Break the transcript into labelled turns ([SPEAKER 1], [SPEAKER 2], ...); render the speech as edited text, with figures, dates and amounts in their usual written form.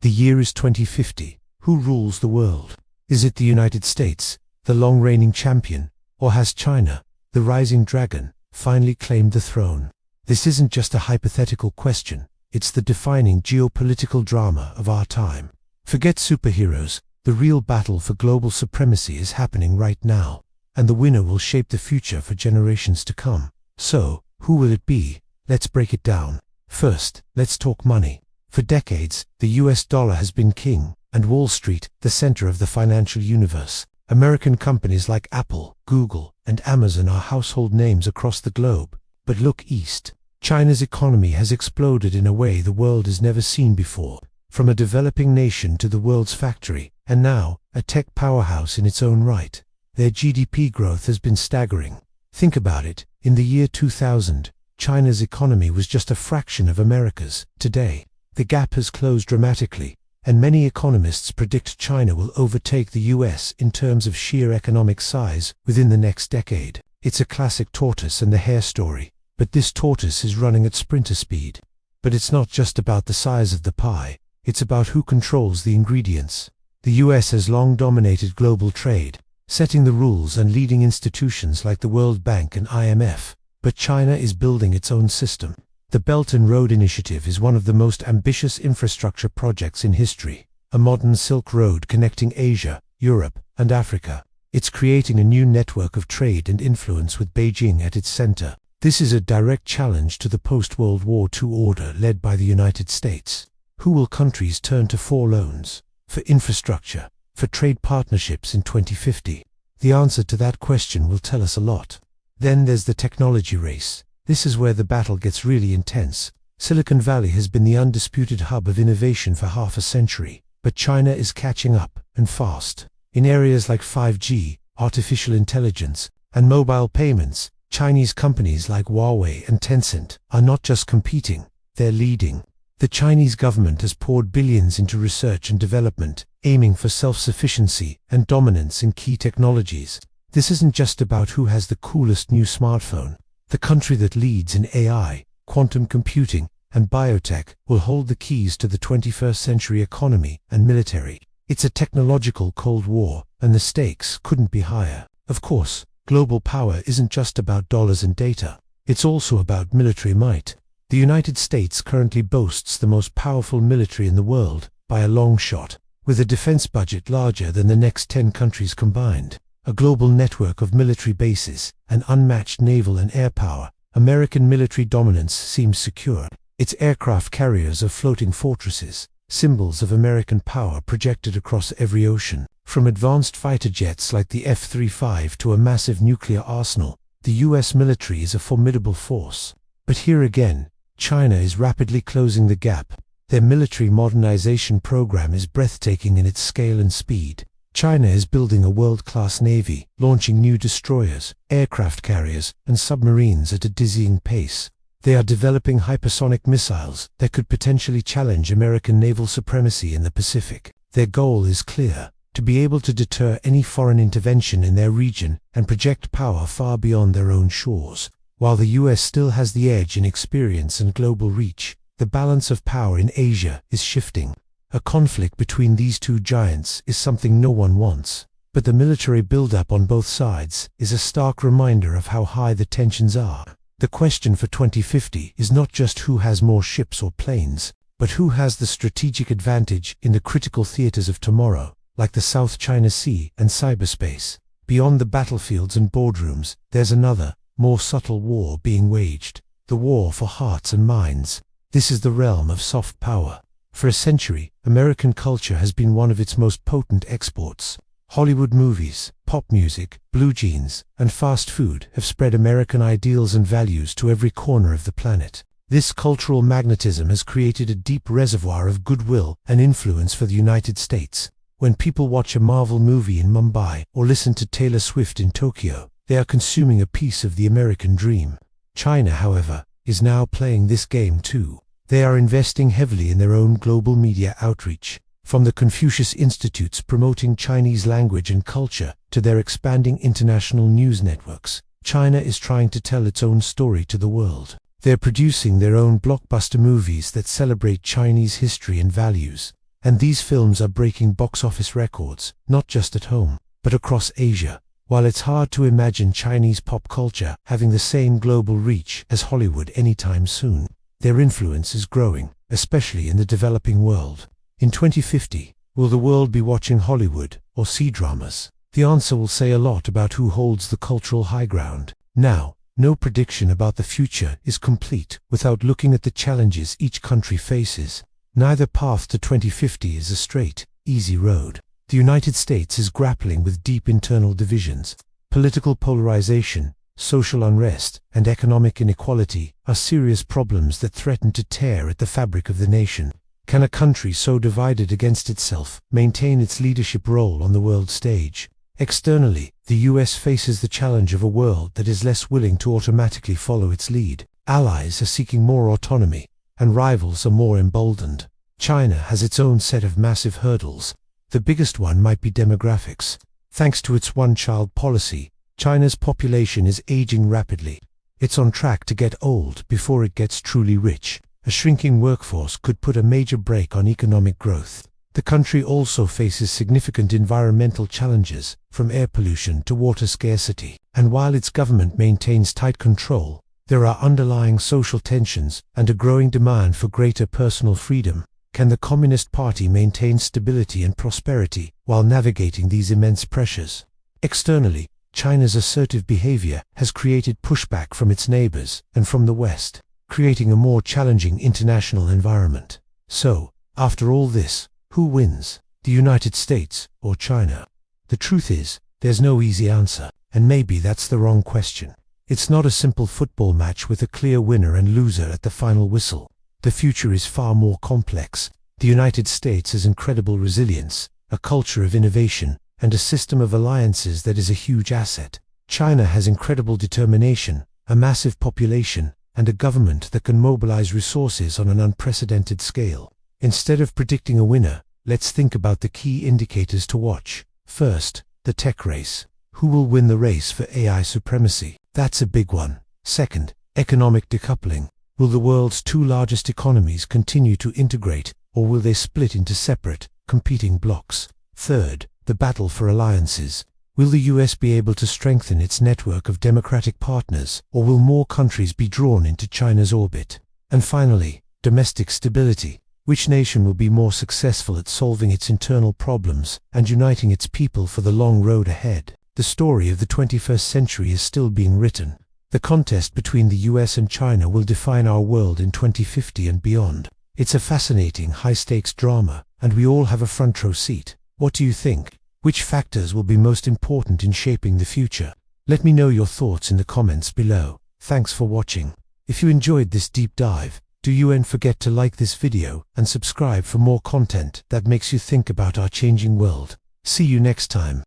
[SPEAKER 1] The year is 2050. Who rules the world? Is it the United States, the long-reigning champion, or has China, the rising dragon, finally claimed the throne? This isn't just a hypothetical question, it's the defining geopolitical drama of our time. Forget superheroes, the real battle for global supremacy is happening right now, and the winner will shape the future for generations to come. So, who will it be? Let's break it down. First, let's talk money. For decades, the US dollar has been king, and Wall Street, the center of the financial universe. American companies like Apple, Google, and Amazon are household names across the globe. But look east. China's economy has exploded in a way the world has never seen before. From a developing nation to the world's factory, and now, a tech powerhouse in its own right. Their GDP growth has been staggering. Think about it, in the year 2000, China's economy was just a fraction of America's. Today, the gap has closed dramatically, and many economists predict China will overtake the US in terms of sheer economic size within the next decade. It's a classic tortoise and the hare story, but this tortoise is running at sprinter speed. But it's not just about the size of the pie, it's about who controls the ingredients. The US has long dominated global trade, setting the rules and leading institutions like the World Bank and IMF, but China is building its own system. The Belt and Road Initiative is one of the most ambitious infrastructure projects in history, a modern Silk Road connecting Asia, Europe, and Africa. It's creating a new network of trade and influence with Beijing at its center. This is a direct challenge to the post-World War II order led by the United States. Who will countries turn to for loans, for infrastructure, for trade partnerships in 2050? The answer to that question will tell us a lot. Then there's the technology race. This is where the battle gets really intense. Silicon Valley has been the undisputed hub of innovation for half a century, but China is catching up, and fast. In areas like 5G, artificial intelligence, and mobile payments, Chinese companies like Huawei and Tencent are not just competing, they're leading. The Chinese government has poured billions into research and development, aiming for self-sufficiency and dominance in key technologies. This isn't just about who has the coolest new smartphone. The country that leads in AI, quantum computing, and biotech will hold the keys to the 21st century economy and military. It's a technological Cold War, and the stakes couldn't be higher. Of course, global power isn't just about dollars and data. It's also about military might. The United States currently boasts the most powerful military in the world, by a long shot, with a defense budget larger than the next 10 countries combined. A global network of military bases, and unmatched naval and air power, American military dominance seems secure. Its aircraft carriers are floating fortresses, symbols of American power projected across every ocean. From advanced fighter jets like the F-35 to a massive nuclear arsenal, the US military is a formidable force. But here again, China is rapidly closing the gap. Their military modernization program is breathtaking in its scale and speed. China is building a world-class navy, launching new destroyers, aircraft carriers, and submarines at a dizzying pace. They are developing hypersonic missiles that could potentially challenge American naval supremacy in the Pacific. Their goal is clear: to be able to deter any foreign intervention in their region and project power far beyond their own shores. While the US still has the edge in experience and global reach, the balance of power in Asia is shifting. A conflict between these two giants is something no one wants, but the military buildup on both sides is a stark reminder of how high the tensions are. The question for 2050 is not just who has more ships or planes, but who has the strategic advantage in the critical theaters of tomorrow, like the South China Sea and cyberspace. Beyond the battlefields and boardrooms, there's another, more subtle war being waged, the war for hearts and minds. This is the realm of soft power. For a century, American culture has been one of its most potent exports. Hollywood movies, pop music, blue jeans, and fast food have spread American ideals and values to every corner of the planet. This cultural magnetism has created a deep reservoir of goodwill and influence for the United States. When people watch a Marvel movie in Mumbai or listen to Taylor Swift in Tokyo, they are consuming a piece of the American dream. China, however, is now playing this game too. They are investing heavily in their own global media outreach, from the Confucius Institutes promoting Chinese language and culture to their expanding international news networks. China is trying to tell its own story to the world. They're producing their own blockbuster movies that celebrate Chinese history and values, And these films are breaking box office records, not just at home, but across Asia. While it's hard to imagine Chinese pop culture having the same global reach as Hollywood anytime soon, their influence is growing, especially in the developing world. In 2050, will the world be watching Hollywood or C-dramas? The answer will say a lot about who holds the cultural high ground. Now, no prediction about the future is complete without looking at the challenges each country faces. Neither path to 2050 is a straight, easy road. The United States is grappling with deep internal divisions. Political polarization, social unrest, and economic inequality are serious problems that threaten to tear at the fabric of the nation. Can a country so divided against itself maintain its leadership role on the world stage? Externally, the US faces the challenge of a world that is less willing to automatically follow its lead. Allies are seeking more autonomy, and rivals are more emboldened. China has its own set of massive hurdles. The biggest one might be demographics. Thanks to its one-child policy, China's population is aging rapidly. It's on track to get old before it gets truly rich. A shrinking workforce could put a major brake on economic growth. The country also faces significant environmental challenges, from air pollution to water scarcity. And while its government maintains tight control, there are underlying social tensions and a growing demand for greater personal freedom. Can the Communist Party maintain stability and prosperity while navigating these immense pressures? Externally, China's assertive behavior has created pushback from its neighbors and from the West, creating a more challenging international environment. So, after all this, who wins, the United States or China? The truth is, there's no easy answer, and maybe that's the wrong question. It's not a simple football match with a clear winner and loser at the final whistle. The future is far more complex. The United States has incredible resilience, a culture of innovation, and a system of alliances that is a huge asset. China has incredible determination, a massive population, and a government that can mobilize resources on an unprecedented scale. Instead of predicting a winner, let's think about the key indicators to watch. First, the tech race. Who will win the race for AI supremacy? That's a big one. Second, economic decoupling. Will the world's two largest economies continue to integrate, or will they split into separate, competing blocks? Third, the battle for alliances. Will the US be able to strengthen its network of democratic partners, or will more countries be drawn into China's orbit? And finally, domestic stability. Which nation will be more successful at solving its internal problems and uniting its people for the long road ahead? The story of the 21st century is still being written. The contest between the US and China will define our world in 2050 and beyond. It's a fascinating, high-stakes drama, and we all have a front row seat. What do you think? Which factors will be most important in shaping the future? Let me know your thoughts in the comments below. Thanks for watching. If you enjoyed this deep dive, do you forget to like this video and subscribe for more content that makes you think about our changing world. See you next time.